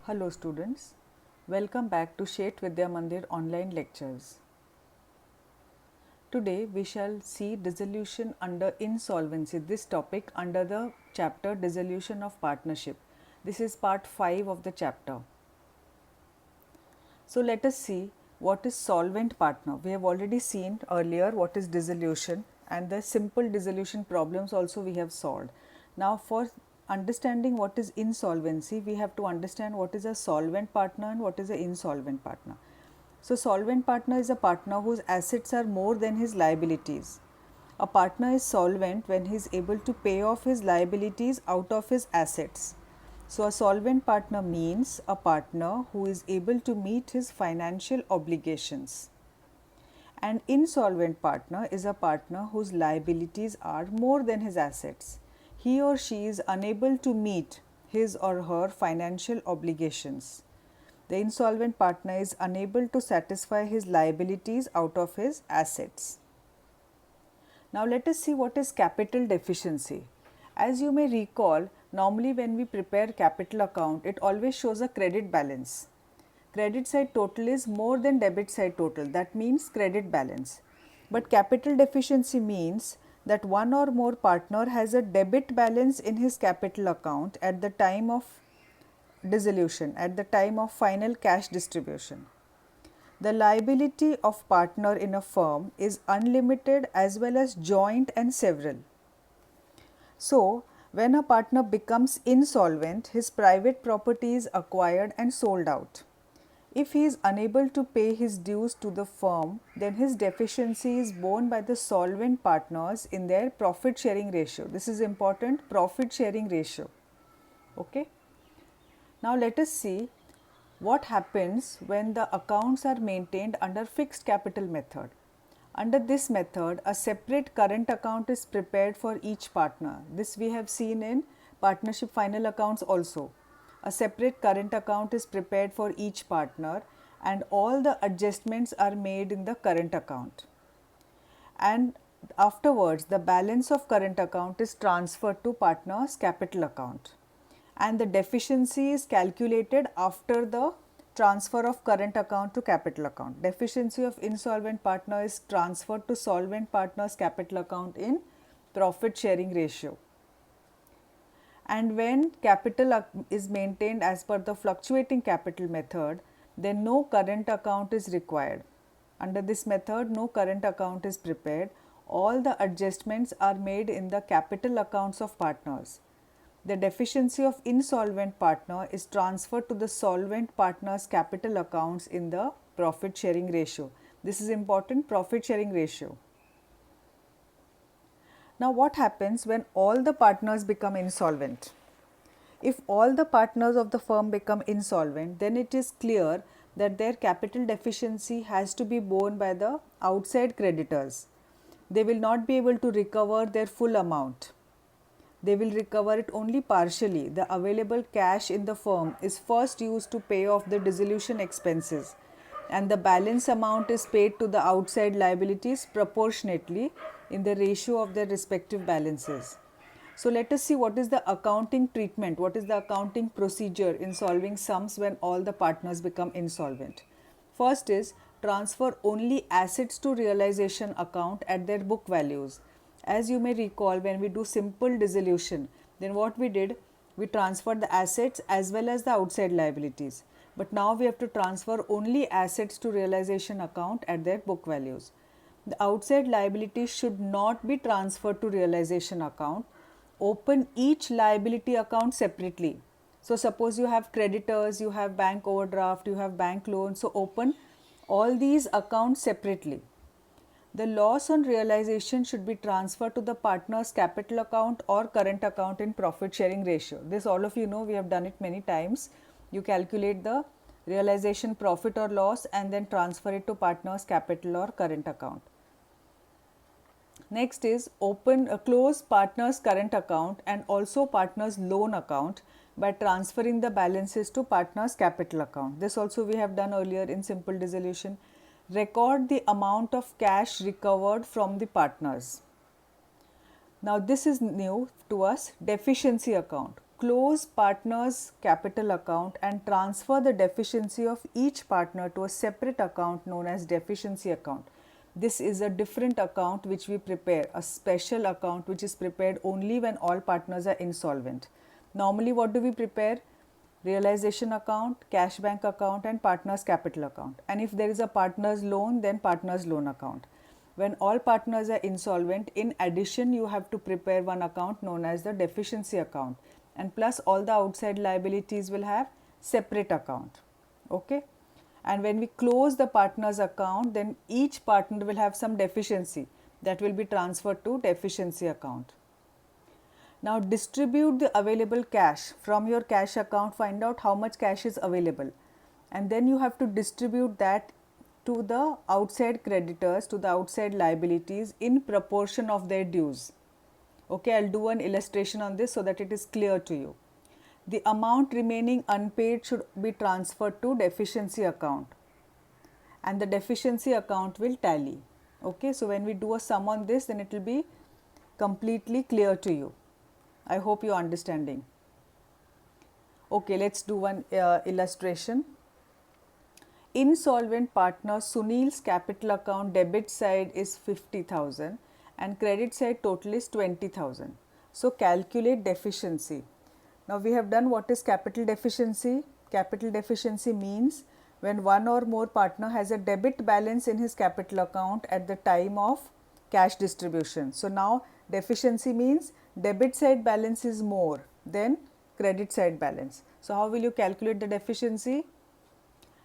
Hello students, welcome back to Shet Vidya Mandir online lectures. Today we shall see dissolution under insolvency, this topic under the chapter dissolution of partnership. This is part 5 of the chapter. So let us see what is solvent partner. We have already seen earlier what is dissolution, and the simple dissolution problems also we have solved. Now for understanding what is insolvency, we have to understand what is a solvent partner and what is an insolvent partner. So solvent partner is a partner whose assets are more than his liabilities. A partner is solvent when he is able to pay off his liabilities out of his assets. So a solvent partner means a partner who is able to meet his financial obligations. An insolvent partner is a partner whose liabilities are more than his assets. He or she is unable to meet his or her financial obligations. The insolvent partner is unable to satisfy his liabilities out of his assets. Now let us see what is capital deficiency. As you may recall, normally when we prepare capital account, it always shows a credit balance. Credit side total is more than debit side total, that means credit balance. But capital deficiency means that one or more partner has a debit balance in his capital account at the time of dissolution, at the time of final cash distribution. The liability of partner in a firm is unlimited as well as joint and several. So, when a partner becomes insolvent, his private property is acquired and sold out. If he is unable to pay his dues to the firm, then his deficiency is borne by the solvent partners in their profit sharing ratio. This is important, profit sharing ratio. Okay. Now let us see what happens when the accounts are maintained under fixed capital method. Under this method, a separate current account is prepared for each partner. This we have seen in partnership final accounts also. A separate current account is prepared for each partner and all the adjustments are made in the current account. And afterwards, the balance of current account is transferred to partner's capital account. And the deficiency is calculated after the transfer of current account to capital account. Deficiency of insolvent partner is transferred to solvent partner's capital account in profit sharing ratio. And when capital is maintained as per the fluctuating capital method, then no current account is required. Under this method, no current account is prepared. All the adjustments are made in the capital accounts of partners. The deficiency of insolvent partner is transferred to the solvent partner's capital accounts in the profit sharing ratio. This is important, profit sharing ratio. Now what happens when all the partners become insolvent? If all the partners of the firm become insolvent, then it is clear that their capital deficiency has to be borne by the outside creditors. They will not be able to recover their full amount. They will recover it only partially. The available cash in the firm is first used to pay off the dissolution expenses, and the balance amount is paid to the outside liabilities proportionately in the ratio of their respective balances. So let us see what is the accounting treatment, what is the accounting procedure in solving sums when all the partners become insolvent. First is transfer only assets to realization account at their book values. As you may recall, when we do simple dissolution, then what we did, we transferred the assets as well as the outside liabilities. But now we have to transfer only assets to realization account at their book values. The outside liabilities should not be transferred to realization account. Open each liability account separately. So suppose you have creditors, you have bank overdraft, you have bank loans. So open all these accounts separately. The loss on realization should be transferred to the partner's capital account or current account in profit sharing ratio. This all of you know, we have done it many times. You calculate the realization profit or loss and then transfer it to partner's capital or current account. Next is close partner's current account and also partner's loan account by transferring the balances to partner's capital account. This also we have done earlier in simple dissolution. Record the amount of cash recovered from the partners. Now this is new to us, deficiency account. close partner's capital account and transfer the deficiency of each partner to a separate account known as deficiency account. This is a different account which we prepare, a special account which is prepared only when all partners are insolvent. Normally, what do we prepare? Realization account, cash bank account and partner's capital account. And if there is a partner's loan, then partner's loan account. When all partners are insolvent, in addition, you have to prepare one account known as the deficiency account, and plus all the outside liabilities will have separate account. Okay. And when we close the partner's account, then each partner will have some deficiency that will be transferred to deficiency account. Now distribute the available cash from your cash account, find out how much cash is available, and then you have to distribute that to the outside creditors, to the outside liabilities in proportion of their dues. Okay, I'll do an illustration on this so that it is clear to you. The amount remaining unpaid should be transferred to deficiency account, and the deficiency account will tally. Okay, so when we do a sum on this, then it will be completely clear to you. I hope you are understanding. Okay, let's do one illustration. Insolvent partner Sunil's capital account debit side is 50,000 and credit side total is 20,000. So calculate deficiency. Now we have done what is capital deficiency. Capital deficiency means when one or more partner has a debit balance in his capital account at the time of cash distribution. So now deficiency means debit side balance is more than credit side balance. So how will you calculate the deficiency?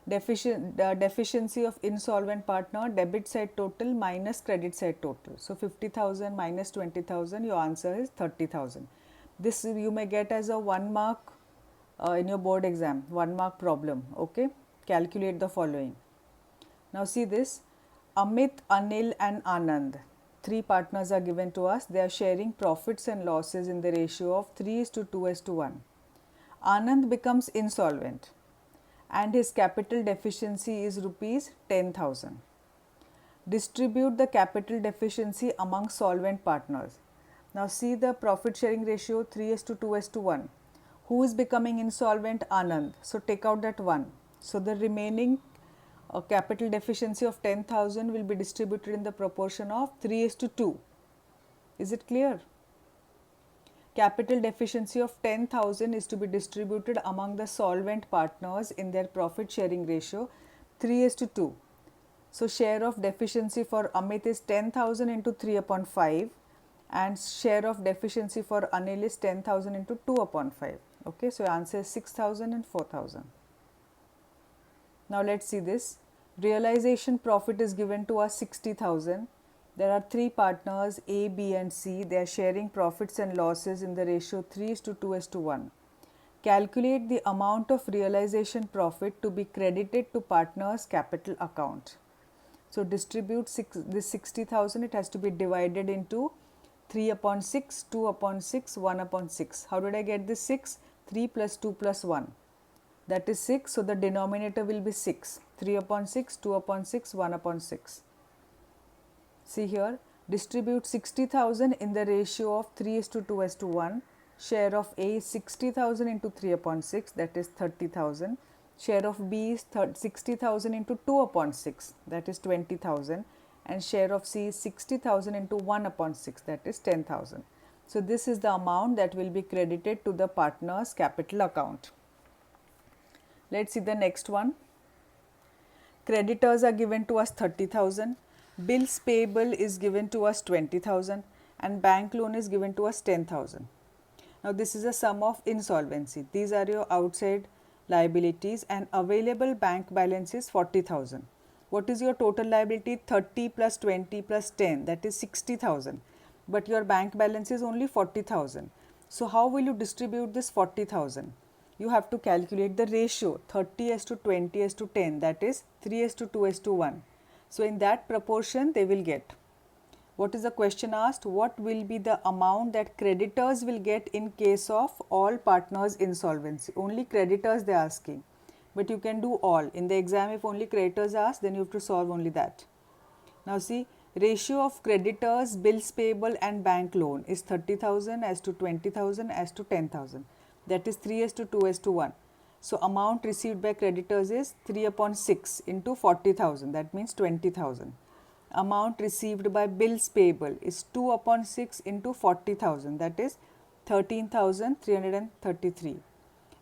The deficiency of insolvent partner, debit side total minus credit side total. So 50,000 minus 20,000, your answer is 30,000. This you may get as a 1 mark in your board exam, 1 mark problem. Okay, calculate the following. Now see this, Amit, Anil and Anand, 3 partners are given to us. They are sharing profits and losses in the ratio of 3:2:1. Anand becomes insolvent and his capital deficiency is rupees 10,000. Distribute the capital deficiency among solvent partners. Now see the profit sharing ratio 3:2:1. Who is becoming insolvent? Anand. So take out that 1. So the remaining capital deficiency of 10,000 will be distributed in the proportion of 3:2. Is it clear? Capital deficiency of 10,000 is to be distributed among the solvent partners in their profit sharing ratio 3:2. So share of deficiency for Amit is 10,000 into 3/5 and share of deficiency for Anil is 10,000 into 2/5. Okay, so answer is 6,000 and 4,000. Now let's see this. Realization profit is given to us 60,000. There are 3 partners A, B and C. They are sharing profits and losses in the ratio 3:2:1. Calculate the amount of realization profit to be credited to partners' capital account. So distribute this 60,000. It has to be divided into 3/6, 2/6, 1/6. How did I get this 6? 3 plus 2 plus 1. That is 6. So the denominator will be 6. 3/6, 2/6, 1/6. See here, distribute 60,000 in the ratio of 3:2:1. Share of A is 60,000 into 3/6, that is 30,000. Share of B is 60,000 into 2/6, that is 20,000. And share of C is 60,000 into 1/6, that is 10,000. So this is the amount that will be credited to the partner's capital account. Let's see the next one. Creditors are given to us 30,000. Bills payable is given to us 20,000 and bank loan is given to us 10,000. Now this is a sum of insolvency. These are your outside liabilities and available bank balance is 40,000. What is your total liability? 30 plus 20 plus 10, that is 60,000. But your bank balance is only 40,000. So how will you distribute this 40,000? You have to calculate the ratio 30:20:10, that is 3:2:1. So in that proportion they will get. What is the question asked? What will be the amount that creditors will get in case of all partners insolvency? Only creditors they are asking. But you can do all. In the exam, if only creditors ask, then you have to solve only that. Now see, ratio of creditors, bills payable and bank loan is 30,000 as to 20,000 as to 10,000. that is 3:2:1. So amount received by creditors is 3/6 into 40,000, that means 20,000. Amount received by bills payable is 2/6 into 40,000, that is 13,333.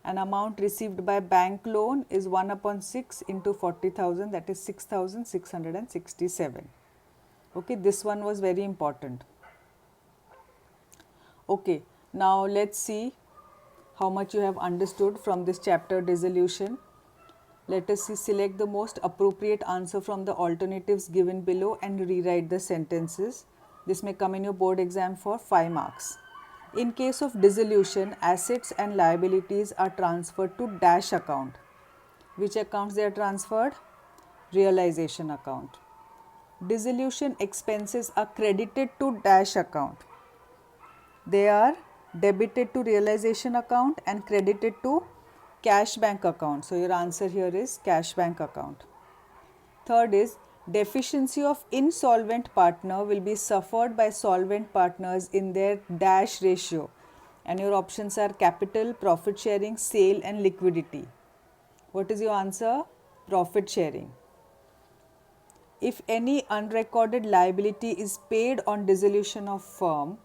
And amount received by bank loan is 1/6 into 40,000, that is 6,667. Okay, this one was very important. Okay, now let's see how much you have understood from this chapter dissolution. Let us see, select the most appropriate answer from the alternatives given below and rewrite the sentences. This may come in your board exam for 5 marks. In case of dissolution, assets and liabilities are transferred to dash account. Which accounts they are transferred? Realization account. Dissolution expenses are credited to dash account. They are debited to realization account and credited to cash bank account. So your answer here is cash bank account. Third is, deficiency of insolvent partner will be suffered by solvent partners in their dash ratio, and your options are capital, profit sharing, sale and liquidity. What is your answer? Profit sharing. If any unrecorded liability is paid on dissolution of firm,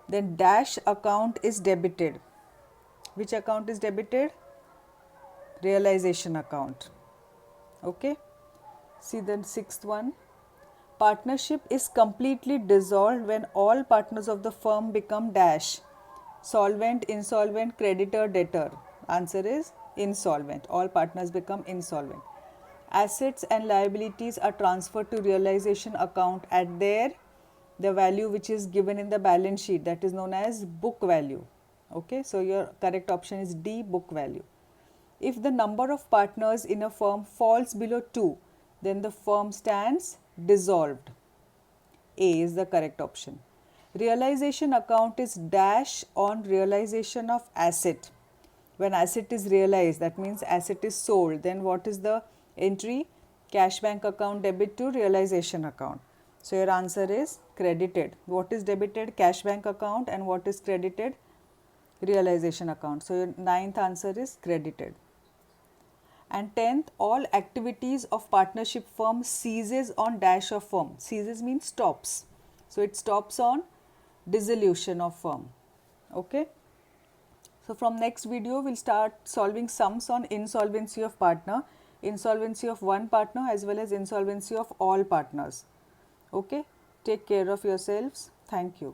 then dash account is debited. Which account is debited? Realization account. Okay. See the sixth one. Partnership is completely dissolved when all partners of the firm become dash. Solvent, insolvent, creditor, debtor. Answer is insolvent. All partners become insolvent. Assets and liabilities are transferred to realization account at the value which is given in the balance sheet, that is known as book value. Okay, so your correct option is D, book value. If the number of partners in a firm falls below 2, then the firm stands dissolved. A is the correct option. Realization account is dash on realization of asset. When asset is realized, that means asset is sold, then what is the entry? Cash bank account debit to realization account. So your answer is credited. What is debited? Cash bank account, and what is credited? Realization account. So your ninth answer is credited. And 10th, all activities of partnership firm ceases on dash of firm. Ceases means stops. So it stops on dissolution of firm. Okay. So from next video, we'll start solving sums on insolvency of partner, insolvency of one partner as well as insolvency of all partners. Okay. Take care of yourselves. Thank you.